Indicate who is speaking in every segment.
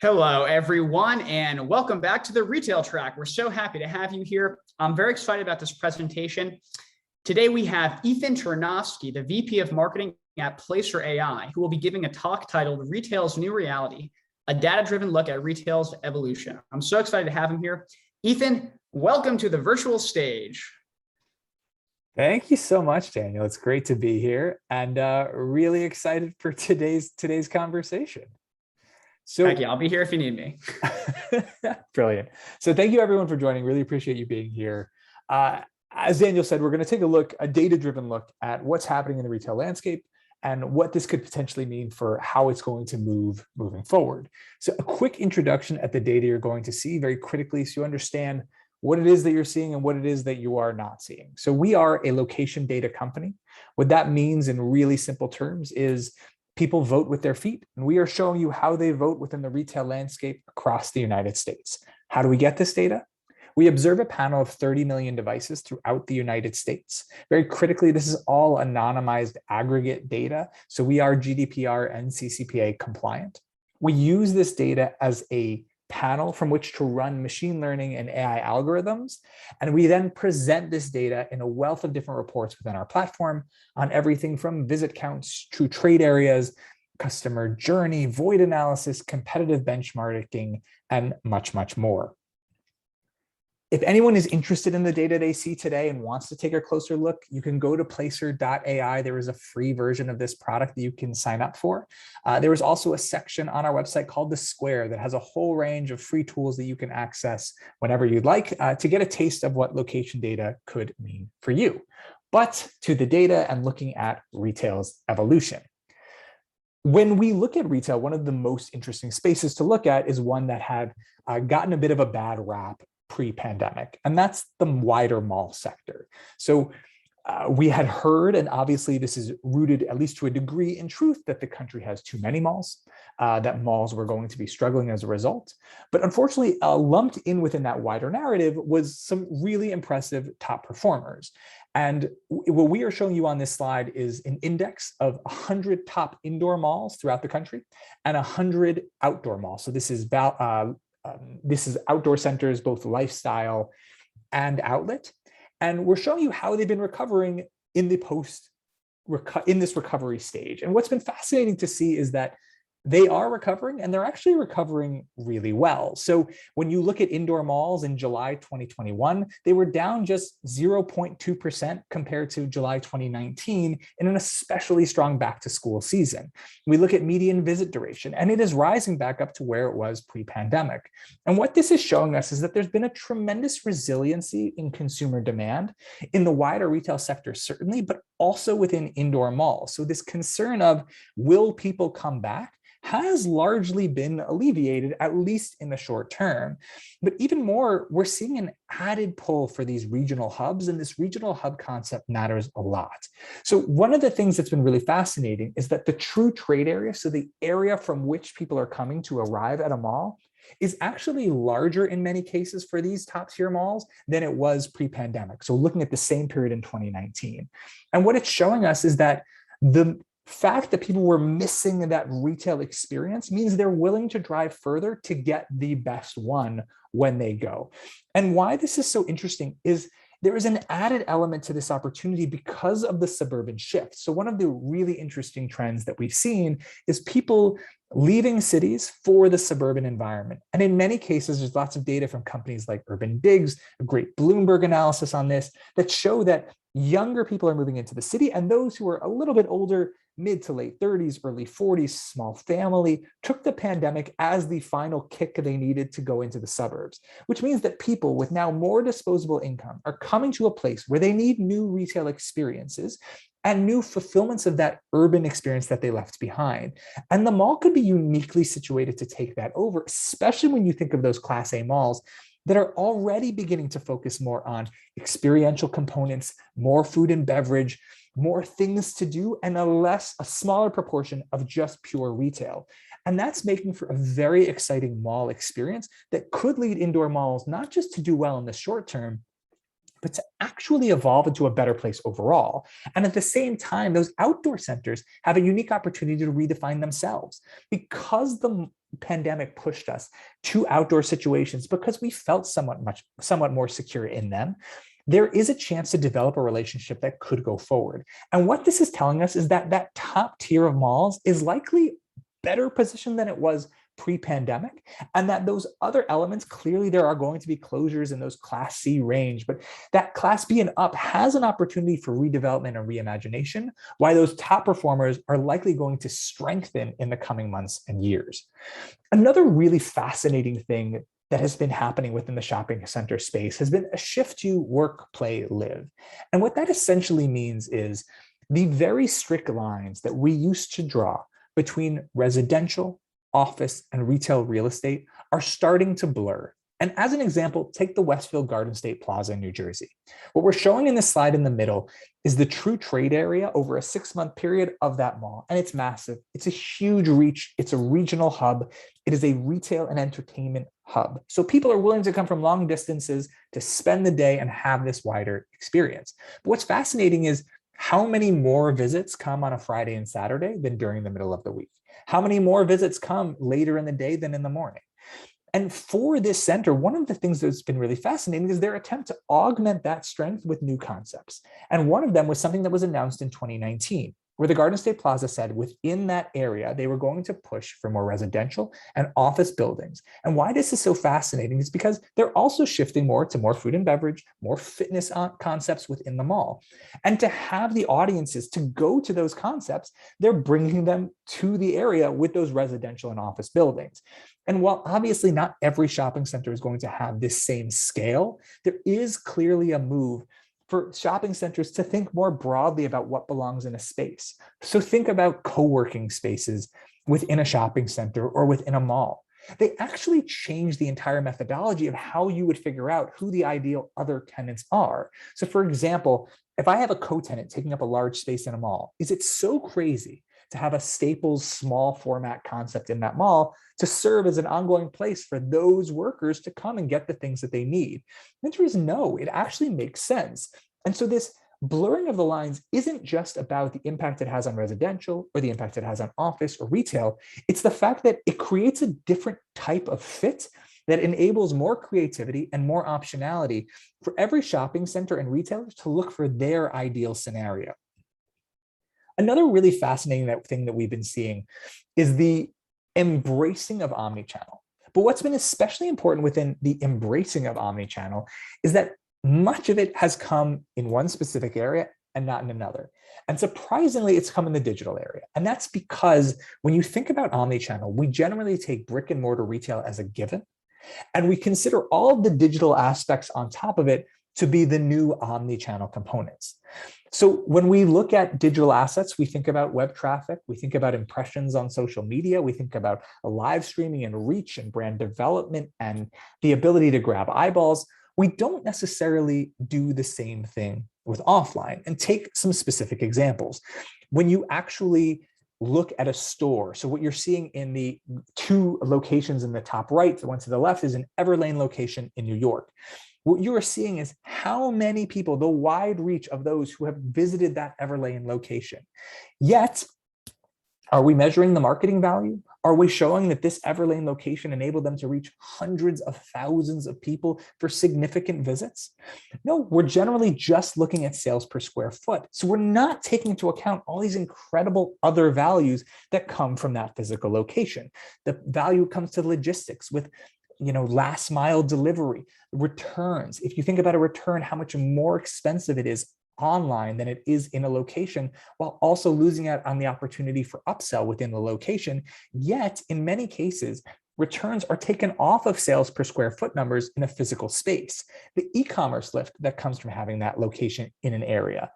Speaker 1: Hello, everyone, and welcome back to the Retail Track. We're so happy to have you here. I'm very excited about this presentation. Today, we have Ethan Chernofsky, the VP of Marketing at Placer.AI, who will be giving a talk titled Retail's New Reality, a data-driven look at retail's evolution. I'm so excited to have him here. Ethan, welcome to the virtual stage.
Speaker 2: Thank you so much, Daniel. It's great to be here and really excited for today's conversation.
Speaker 1: So heck yeah, I'll be here if you need me.
Speaker 2: Brilliant. So thank you everyone for joining. Really appreciate you being here. As Daniel said, we're going to take a data-driven look at what's happening in the retail landscape and what this could potentially mean for how it's going to moving forward. So a quick introduction at the data you're going to see very critically so you understand what it is that you're seeing and what it is that you are not seeing. So we are a location data company. What that means in really simple terms is people vote with their feet, and we are showing you how they vote within the retail landscape across the United States. How do we get this data? We observe a panel of 30 million devices throughout the United States. Very critically, this is all anonymized aggregate data, so we are GDPR and CCPA compliant. We use this data as a panel from which to run machine learning and AI algorithms. And we then present this data in a wealth of different reports within our platform on everything from visit counts to trade areas, customer journey, void analysis, competitive benchmarking, and much, much more. If anyone is interested in the data they see today and wants to take a closer look, you can go to Placer.AI. There is a free version of this product that you can sign up for. There is also a section on our website called The Square that has a whole range of free tools that you can access whenever you'd like to get a taste of what location data could mean for you. But to the data and looking at retail's evolution. When we look at retail, one of the most interesting spaces to look at is one that had gotten a bit of a bad rap pre-pandemic, and that's the wider mall sector. So we had heard, and obviously this is rooted at least to a degree in truth, that the country has too many malls, that malls were going to be struggling as a result. But unfortunately, lumped in within that wider narrative was some really impressive top performers. And what we are showing you on this slide is an index of 100 top indoor malls throughout the country and 100 outdoor malls. So this is outdoor centers, both lifestyle and outlet. And we're showing you how they've been recovering in this recovery stage. And what's been fascinating to see is that they are recovering, and they're actually recovering really well. So when you look at indoor malls in July 2021, they were down just 0.2% compared to July 2019 in an especially strong back to school season. We look at median visit duration, and it is rising back up to where it was pre-pandemic. And what this is showing us is that there's been a tremendous resiliency in consumer demand in the wider retail sector, certainly, but also within indoor malls. So this concern of will people come back has largely been alleviated, at least in the short term. But even more, we're seeing an added pull for these regional hubs, and this regional hub concept matters a lot. So one of the things that's been really fascinating is that the true trade area, so the area from which people are coming to arrive at a mall, is actually larger in many cases for these top tier malls than it was pre-pandemic. So looking at the same period in 2019. And what it's showing us is that the fact that people were missing that retail experience means they're willing to drive further to get the best one when they go. And why this is so interesting is there is an added element to this opportunity because of the suburban shift. So one of the really interesting trends that we've seen is people leaving cities for the suburban environment. And in many cases, there's lots of data from companies like Urban Digs, a great Bloomberg analysis on this, that show that younger people are moving into the city, and those who are a little bit older, mid to late 30s, early 40s, small family, took the pandemic as the final kick they needed to go into the suburbs, which means that people with now more disposable income are coming to a place where they need new retail experiences and new fulfillments of that urban experience that they left behind. And the mall could be uniquely situated to take that over, especially when you think of those Class A malls that are already beginning to focus more on experiential components, more food and beverage, more things to do, and a smaller proportion of just pure retail. And that's making for a very exciting mall experience that could lead indoor malls not just to do well in the short term, but to actually evolve into a better place overall. And at the same time, those outdoor centers have a unique opportunity to redefine themselves. Because the pandemic pushed us to outdoor situations, because we felt somewhat more secure in them, there is a chance to develop a relationship that could go forward. And what this is telling us is that that top tier of malls is likely better positioned than it was pre-pandemic, and that those other elements, clearly there are going to be closures in those Class C range, but that Class B and up has an opportunity for redevelopment and reimagination, while those top performers are likely going to strengthen in the coming months and years. Another really fascinating thing that has been happening within the shopping center space has been a shift to work, play, live. And what that essentially means is the very strict lines that we used to draw between residential, office, and retail real estate are starting to blur. And as an example, take the Westfield Garden State Plaza in New Jersey. What we're showing in this slide in the middle is the true trade area over a 6-month period of that mall. And it's massive. It's a huge reach. It's a regional hub. It is a retail and entertainment hub. So people are willing to come from long distances to spend the day and have this wider experience. But what's fascinating is how many more visits come on a Friday and Saturday than during the middle of the week? How many more visits come later in the day than in the morning? And for this center, one of the things that's been really fascinating is their attempt to augment that strength with new concepts. And one of them was something that was announced in 2019, where the Garden State Plaza said within that area, they were going to push for more residential and office buildings. And why this is so fascinating is because they're also shifting more to more food and beverage, more fitness concepts within the mall. And to have the audiences to go to those concepts, they're bringing them to the area with those residential and office buildings. And while obviously not every shopping center is going to have this same scale, there is clearly a move for shopping centers to think more broadly about what belongs in a space. So think about co-working spaces within a shopping center or within a mall. They actually change the entire methodology of how you would figure out who the ideal other tenants are. So for example, if I have a co-tenant taking up a large space in a mall, is it so crazy to have a Staples small format concept in that mall to serve as an ongoing place for those workers to come and get the things that they need? The answer is no, it actually makes sense. And so this blurring of the lines isn't just about the impact it has on residential or the impact it has on office or retail. It's the fact that it creates a different type of fit that enables more creativity and more optionality for every shopping center and retailer to look for their ideal scenario. Another really fascinating thing that we've been seeing is the embracing of omnichannel. But what's been especially important within the embracing of omnichannel is that much of it has come in one specific area and not in another. And surprisingly, it's come in the digital area. And that's because when you think about omnichannel, we generally take brick and mortar retail as a given, and we consider all of the digital aspects on top of it to be the new omnichannel components. So when we look at digital assets, we think about web traffic, we think about impressions on social media, we think about live streaming and reach and brand development and the ability to grab eyeballs. We don't necessarily do the same thing with offline. And take some specific examples. When you actually look at a store, so what you're seeing in the two locations in the top right, the one to the left is an Everlane location in New York. What you are seeing is how many people, the wide reach of those who have visited that Everlane location. Yet, are we measuring the marketing value? Are we showing that this Everlane location enabled them to reach hundreds of thousands of people for significant visits? No, we're generally just looking at sales per square foot. So we're not taking into account all these incredible other values that come from that physical location. The value comes to logistics with last mile delivery, returns. If you think about a return, how much more expensive it is online than it is in a location, while also losing out on the opportunity for upsell within the location. Yet, in many cases, returns are taken off of sales per square foot numbers in a physical space. The e-commerce lift that comes from having that location in an area.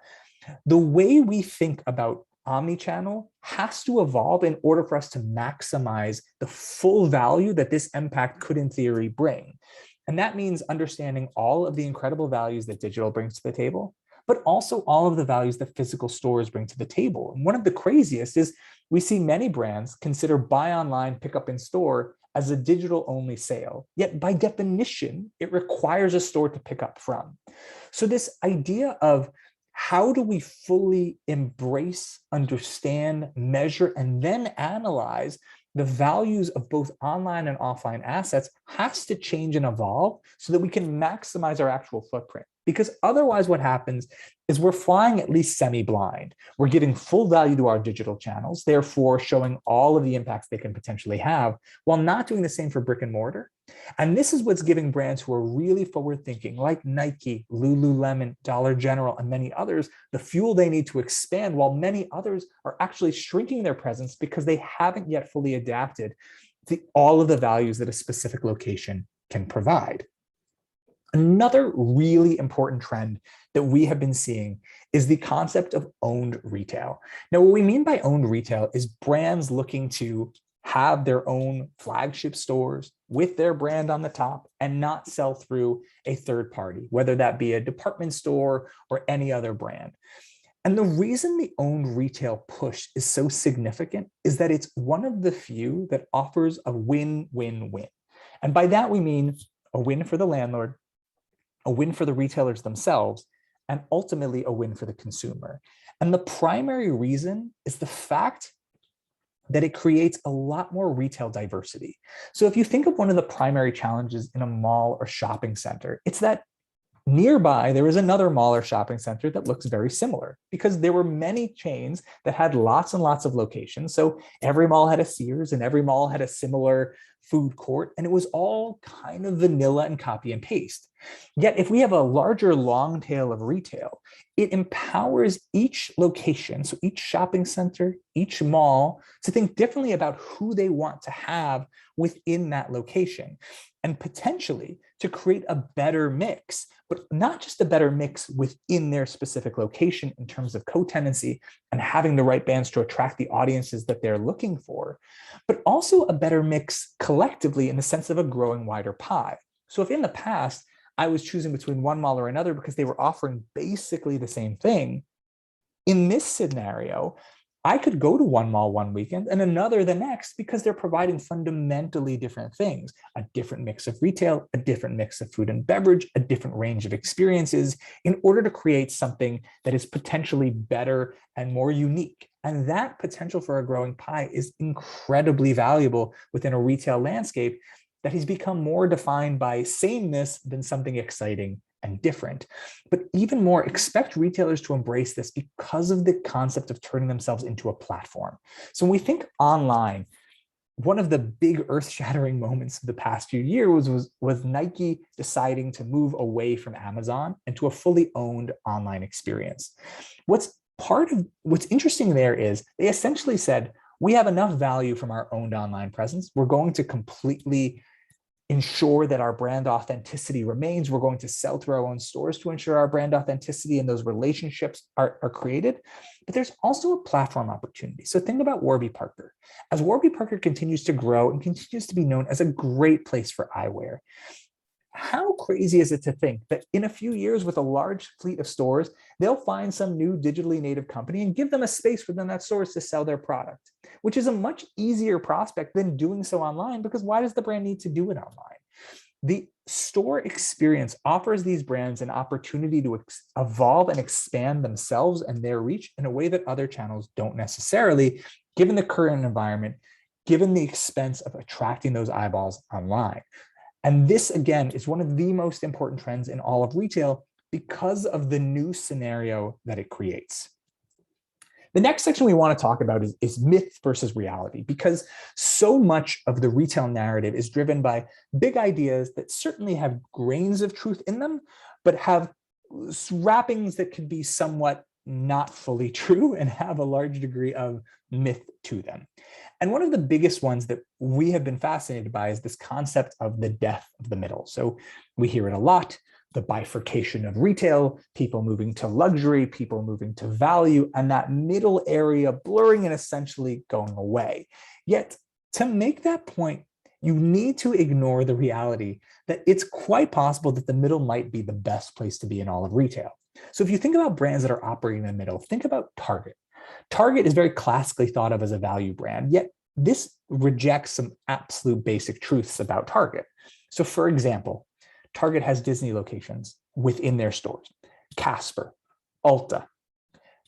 Speaker 2: The way we think about omnichannel has to evolve in order for us to maximize the full value that this impact could, in theory, bring. And that means understanding all of the incredible values that digital brings to the table, but also all of the values that physical stores bring to the table. And one of the craziest is we see many brands consider buy online, pick up in store as a digital only sale. Yet by definition, it requires a store to pick up from. So this idea of how do we fully embrace, understand, measure, and then analyze the values of both online and offline assets has to change and evolve so that we can maximize our actual footprint. Because otherwise what happens is we're flying at least semi-blind. We're giving full value to our digital channels, therefore showing all of the impacts they can potentially have, while not doing the same for brick and mortar. And this is what's giving brands who are really forward thinking, like Nike, Lululemon, Dollar General, and many others, the fuel they need to expand, while many others are actually shrinking their presence because they haven't yet fully adapted to all of the values that a specific location can provide. Another really important trend that we have been seeing is the concept of owned retail. Now, what we mean by owned retail is brands looking to have their own flagship stores with their brand on the top and not sell through a third party, whether that be a department store or any other brand. And the reason the owned retail push is so significant is that it's one of the few that offers a win-win-win. And by that, we mean a win for the landlord, a win for the retailers themselves, and ultimately a win for the consumer. And the primary reason is the fact that it creates a lot more retail diversity. So if you think of one of the primary challenges in a mall or shopping center, it's that nearby there is another mall or shopping center that looks very similar because there were many chains that had lots and lots of locations. So every mall had a Sears and every mall had a similar food court, and it was all kind of vanilla and copy and paste. Yet if we have a larger long tail of retail, it empowers each location, so each shopping center, each mall, to think differently about who they want to have within that location, and potentially to create a better mix, but not just a better mix within their specific location in terms of co-tenancy and having the right bands to attract the audiences that they're looking for, but also a better mix collectively in the sense of a growing wider pie. So if in the past, I was choosing between one mall or another because they were offering basically the same thing, in this scenario, I could go to one mall one weekend and another the next because they're providing fundamentally different things, a different mix of retail, a different mix of food and beverage, a different range of experiences in order to create something that is potentially better and more unique. And that potential for a growing pie is incredibly valuable within a retail landscape that has become more defined by sameness than something exciting and different. But even more, expect retailers to embrace this because of the concept of turning themselves into a platform. So when we think online, one of the big earth-shattering moments of the past few years was Nike deciding to move away from Amazon and to a fully owned online experience. What's interesting there is they essentially said, we have enough value from our owned online presence. We're going to completely ensure that our brand authenticity remains. We're going to sell through our own stores to ensure our brand authenticity and those relationships are created. But there's also a platform opportunity. So think about Warby Parker. As Warby Parker continues to grow and continues to be known as a great place for eyewear, how crazy is it to think that in a few years with a large fleet of stores, they'll find some new digitally native company and give them a space within that stores to sell their product, which is a much easier prospect than doing so online, because why does the brand need to do it online? The store experience offers these brands an opportunity to evolve and expand themselves and their reach in a way that other channels don't necessarily, given the current environment, given the expense of attracting those eyeballs online. And this, again, is one of the most important trends in all of retail because of the new scenario that it creates. The next section we want to talk about is myth versus reality, because so much of the retail narrative is driven by big ideas that certainly have grains of truth in them, but have wrappings that can be somewhat not fully true and have a large degree of myth to them. And one of the biggest ones that we have been fascinated by is this concept of the death of the middle. So we hear it a lot, the bifurcation of retail, people moving to luxury, people moving to value, and that middle area blurring and essentially going away. Yet to make that point, you need to ignore the reality that it's quite possible that the middle might be the best place to be in all of retail. So if you think about brands that are operating in the middle, think about Target. Target is very classically thought of as a value brand, yet this rejects some absolute basic truths about Target. So for example, Target has Disney locations within their stores. Casper, Ulta,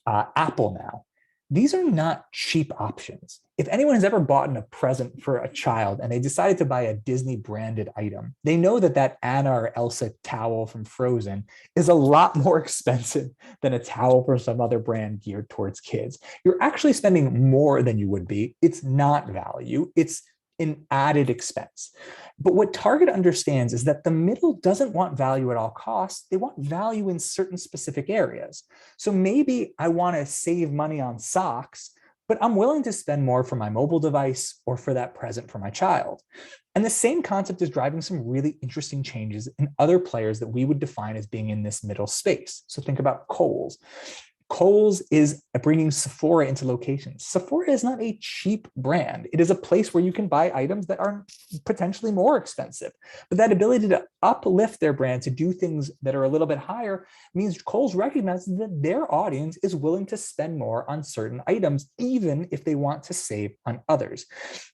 Speaker 2: Apple now. These are not cheap options. If anyone has ever bought a present for a child and they decided to buy a Disney branded item, they know that that Anna or Elsa towel from Frozen is a lot more expensive than a towel from some other brand geared towards kids. You're actually spending more than you would be. It's not value. It's an added expense. But what Target understands is that the middle doesn't want value at all costs. They want value in certain specific areas. So maybe I want to save money on socks, but I'm willing to spend more for my mobile device or for that present for my child. And the same concept is driving some really interesting changes in other players that we would define as being in this middle space. So think about Kohl's. Kohl's is bringing Sephora into locations. Sephora is not a cheap brand. It is a place where you can buy items that are potentially more expensive. But that ability to uplift their brand, to do things that are a little bit higher, means Kohl's recognizes that their audience is willing to spend more on certain items, even if they want to save on others.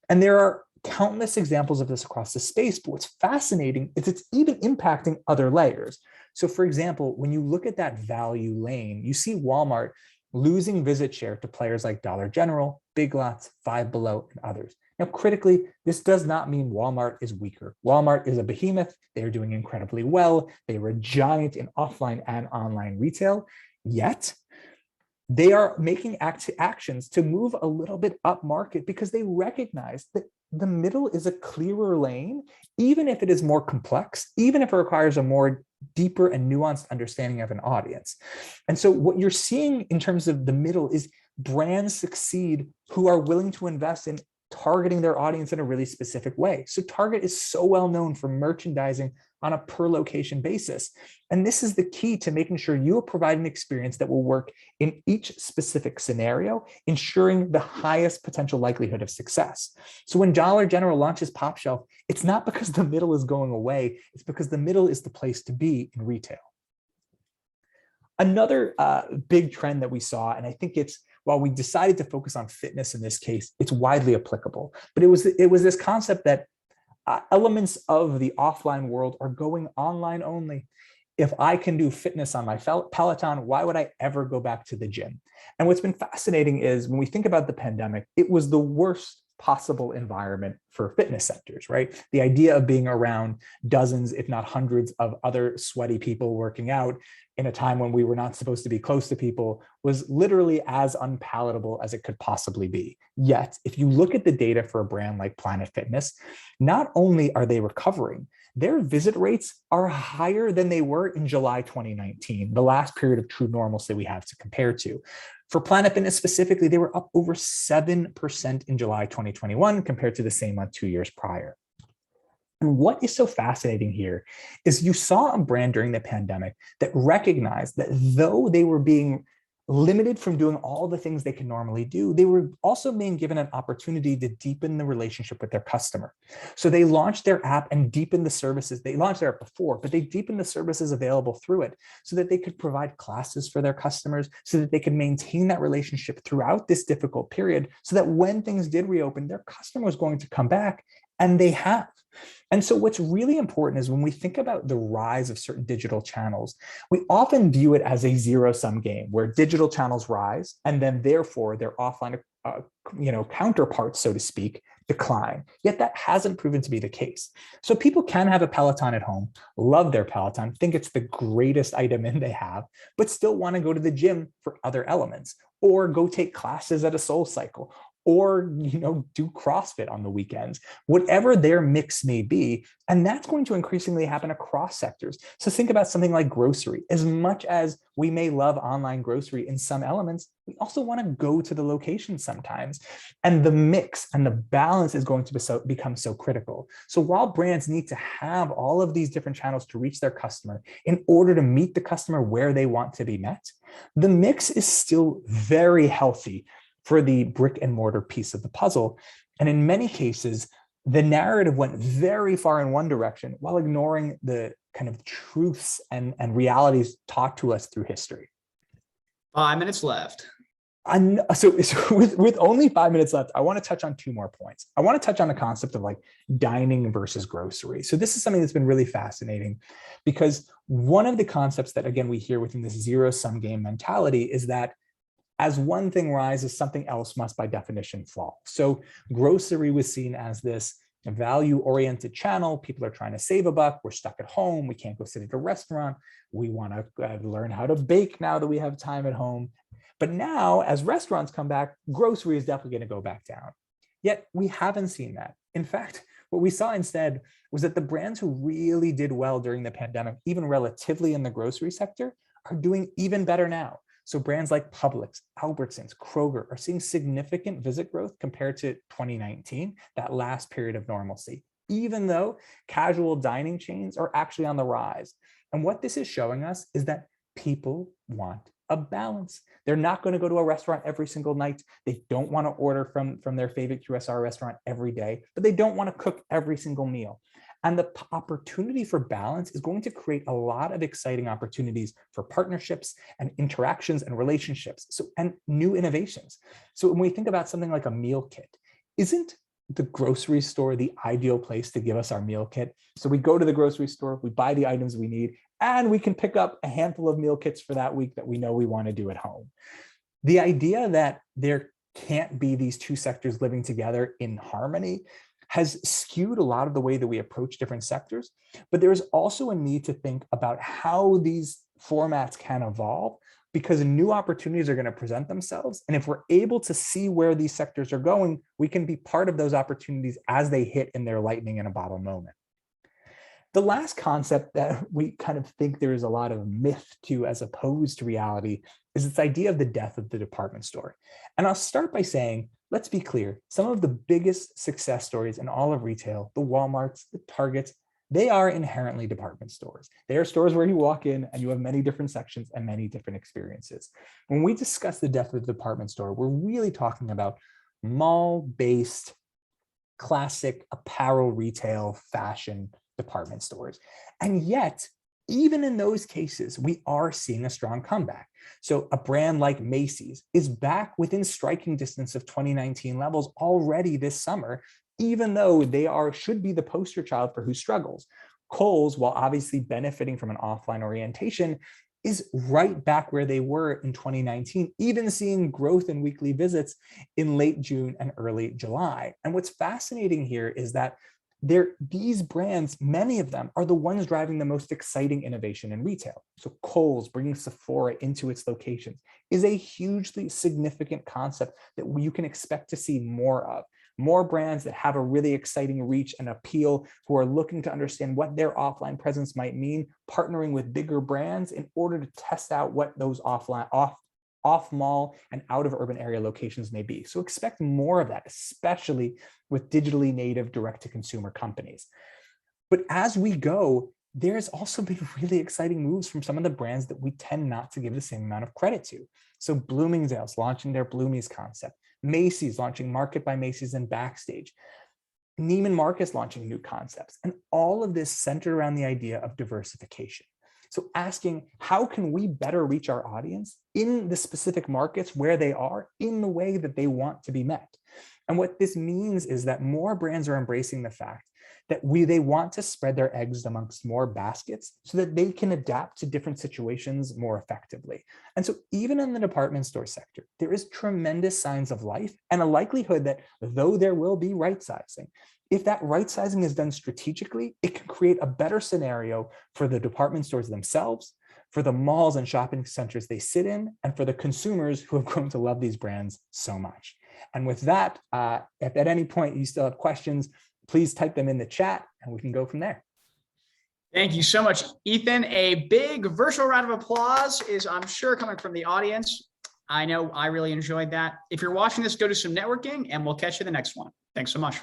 Speaker 2: And there are countless examples of this across the space, but what's fascinating is it's even impacting other layers. So for example, when you look at that value lane, you see Walmart losing visit share to players like Dollar General, Big Lots, Five Below, and others. Now, critically, this does not mean Walmart is weaker. Walmart is a behemoth. They are doing incredibly well. They were a giant in offline and online retail, yet they are making actions to move a little bit up market because they recognize that the middle is a clearer lane, even if it is more complex, even if it requires a more deeper and nuanced understanding of an audience. And so what you're seeing in terms of the middle is brands succeed who are willing to invest in targeting their audience in a really specific way. So Target is so well known for merchandising on a per location basis. And this is the key to making sure you provide an experience that will work in each specific scenario, ensuring the highest potential likelihood of success. So when Dollar General launches Pop Shelf, it's not because the middle is going away, it's because the middle is the place to be in retail. Another big trend that we saw, and I think it's, while we decided to focus on fitness in this case, it's widely applicable. But it was this concept that elements of the offline world are going online only. If I can do fitness on my Peloton, why would I ever go back to the gym? And what's been fascinating is when we think about the pandemic, it was the worst possible environment for fitness centers, right? The idea of being around dozens, if not hundreds of other sweaty people working out in a time when we were not supposed to be close to people was literally as unpalatable as it could possibly be. Yet, if you look at the data for a brand like Planet Fitness, not only are they recovering, their visit rates are higher than they were in July 2019, the last period of true normalcy we have to compare to. For Planet Fitness specifically, they were up over 7% in July 2021 compared to the same month 2 years prior. And what is so fascinating here is you saw a brand during the pandemic that recognized that though they were being limited from doing all the things they can normally do, they were also being given an opportunity to deepen the relationship with their customer. So they launched their app and deepened the services. They launched their app before, but they deepened the services available through it so that they could provide classes for their customers, so that they could maintain that relationship throughout this difficult period, so that when things did reopen, their customer was going to come back, and they have. And so what's really important is when we think about the rise of certain digital channels, we often view it as a zero-sum game where digital channels rise and then therefore their offline counterparts, so to speak, decline. Yet that hasn't proven to be the case. So people can have a Peloton at home, love their Peloton, think it's the greatest item in they have, but still want to go to the gym for other elements, or go take classes at a SoulCycle, or do CrossFit on the weekends, whatever their mix may be. And that's going to increasingly happen across sectors. So think about something like grocery. As much as we may love online grocery in some elements, we also want to go to the location sometimes. And the mix and the balance is going to become so critical. So while brands need to have all of these different channels to reach their customer in order to meet the customer where they want to be met, the mix is still very healthy for the brick and mortar piece of the puzzle. And in many cases, the narrative went very far in one direction while ignoring the kind of truths and realities taught to us through history.
Speaker 1: 5 minutes left.
Speaker 2: With only 5 minutes left, I want to touch on two more points. I want to touch on the concept of like dining versus grocery. So this is something that's been really fascinating because one of the concepts that, again, we hear within this zero-sum game mentality is that as one thing rises, something else must by definition fall. So grocery was seen as this value-oriented channel. People are trying to save a buck. We're stuck at home. We can't go sit at a restaurant. We want to learn how to bake now that we have time at home. But now, as restaurants come back, grocery is definitely going to go back down. Yet we haven't seen that. In fact, what we saw instead was that the brands who really did well during the pandemic, even relatively in the grocery sector, are doing even better now. So brands like Publix, Albertsons, Kroger are seeing significant visit growth compared to 2019, that last period of normalcy, even though casual dining chains are actually on the rise. And what this is showing us is that people want a balance. They're not going to go to a restaurant every single night. They don't want to order from their favorite QSR restaurant every day, but they don't want to cook every single meal. And the opportunity for balance is going to create a lot of exciting opportunities for partnerships and interactions and relationships, and new innovations. So when we think about something like a meal kit, isn't the grocery store the ideal place to give us our meal kit? So we go to the grocery store, we buy the items we need, and we can pick up a handful of meal kits for that week that we know we want to do at home. The idea that there can't be these two sectors living together in harmony has skewed a lot of the way that we approach different sectors, but there is also a need to think about how these formats can evolve, because new opportunities are going to present themselves. And if we're able to see where these sectors are going, we can be part of those opportunities as they hit in their lightning in a bottle moment. The last concept that we kind of think there is a lot of myth to as opposed to reality is this idea of the death of the department store. And I'll start by saying, let's be clear, some of the biggest success stories in all of retail, the Walmarts, the Targets, they are inherently department stores. They are stores where you walk in and you have many different sections and many different experiences. When we discuss the death of the department store, we're really talking about mall-based, classic apparel, retail, fashion department stores. And yet, even in those cases, we are seeing a strong comeback. So a brand like Macy's is back within striking distance of 2019 levels already this summer, even though they should be the poster child for who struggles. Kohl's, while obviously benefiting from an offline orientation, is right back where they were in 2019, even seeing growth in weekly visits in late June and early July. And what's fascinating here is that these brands, many of them, are the ones driving the most exciting innovation in retail. So Kohl's bringing Sephora into its locations is a hugely significant concept that you can expect to see more of. More brands that have a really exciting reach and appeal, who are looking to understand what their offline presence might mean, partnering with bigger brands in order to test out what those off-mall and out-of-urban area locations may be. So expect more of that, especially with digitally native direct-to-consumer companies. But as we go, there's also been really exciting moves from some of the brands that we tend not to give the same amount of credit to. So Bloomingdale's launching their Bloomies concept, Macy's launching Market by Macy's and Backstage, Neiman Marcus launching new concepts, and all of this centered around the idea of diversification. So asking, how can we better reach our audience in the specific markets where they are in the way that they want to be met? And what this means is that more brands are embracing the fact that they want to spread their eggs amongst more baskets so that they can adapt to different situations more effectively. And so even in the department store sector, there is tremendous signs of life and a likelihood that though there will be right sizing, if that right sizing is done strategically, it can create a better scenario for the department stores themselves, for the malls and shopping centers they sit in, and for the consumers who have grown to love these brands so much. And with that, if at any point you still have questions, please type them in the chat and we can go from there.
Speaker 1: Thank you so much, Ethan. A big virtual round of applause is, I'm sure, coming from the audience. I know I really enjoyed that. If you're watching this, go do some networking and we'll catch you the next one. Thanks so much.